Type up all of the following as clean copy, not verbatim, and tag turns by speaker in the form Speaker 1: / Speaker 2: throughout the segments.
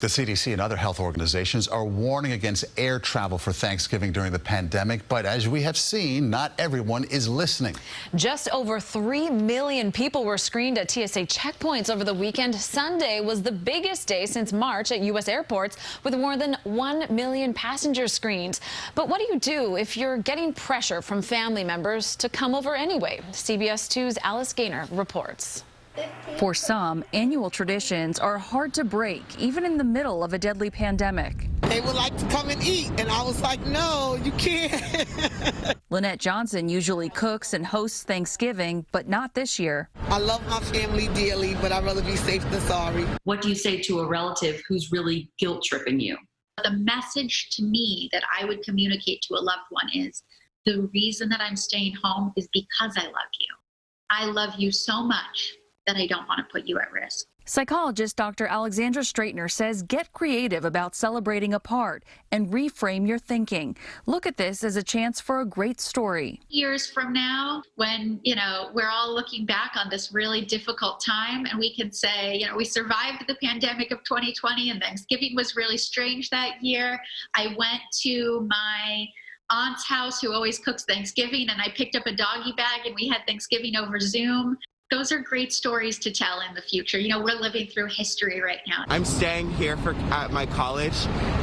Speaker 1: The CDC and other health organizations are warning against air travel for Thanksgiving during the pandemic, but as we have seen, not everyone is listening.
Speaker 2: Just over 3 million people were screened at TSA checkpoints over the weekend. Sunday was the biggest day since March at U.S. airports, with more than 1 million passengers screened. But what do you do if you're getting pressure from family members to come over anyway? CBS 2's Alice Gaynor reports.
Speaker 3: For some, annual traditions are hard to break, even in the middle of a deadly pandemic.
Speaker 4: They would like to come and eat, and I was like, no, you can't.
Speaker 3: Lynette Johnson usually cooks and hosts Thanksgiving, but not this year.
Speaker 4: I love my family dearly, but I'd rather be safe than sorry.
Speaker 5: What do you say to a relative who's really guilt-tripping you?
Speaker 6: The message to me that I would communicate to a loved one is, the reason that I'm staying home is because I love you. I love you so much that I don't want to put you at risk.
Speaker 3: Psychologist Dr. Alexandra Straightner says get creative about celebrating apart and reframe your thinking. Look at this as a chance for a great story.
Speaker 6: Years from now, when, we're all looking back on this really difficult time and we can say, we survived the pandemic of 2020 and Thanksgiving was really strange that year. I went to my aunt's house who always cooks Thanksgiving and I picked up a doggy bag and we had Thanksgiving over Zoom. Those are great stories to tell in the future. We're living through history right now.
Speaker 7: I'm staying here at my college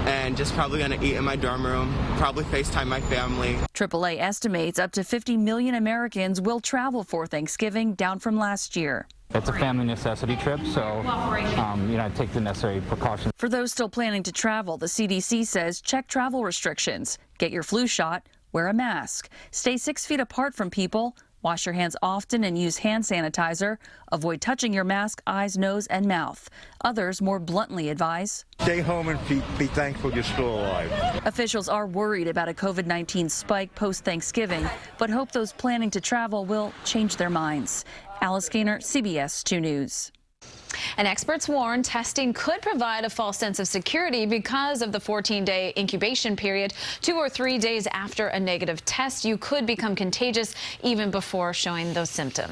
Speaker 7: and just probably going to eat in my dorm room, probably FaceTime my family.
Speaker 3: AAA estimates up to 50 million Americans will travel for Thanksgiving, down from last year.
Speaker 8: It's a family necessity trip, so take the necessary precautions.
Speaker 3: For those still planning to travel, the CDC says check travel restrictions, get your flu shot, wear a mask, stay 6 feet apart from people, wash your hands often and use hand sanitizer. Avoid touching your mask, eyes, nose, and mouth. Others more bluntly advise
Speaker 9: stay home and be thankful you're still alive.
Speaker 3: Officials are worried about a COVID-19 spike post-Thanksgiving, but hope those planning to travel will change their minds. Alice Gaynor, CBS 2 News.
Speaker 2: And experts warn testing could provide a false sense of security because of the 14-day incubation period. 2 or 3 days after a negative test, you could become contagious even before showing those symptoms.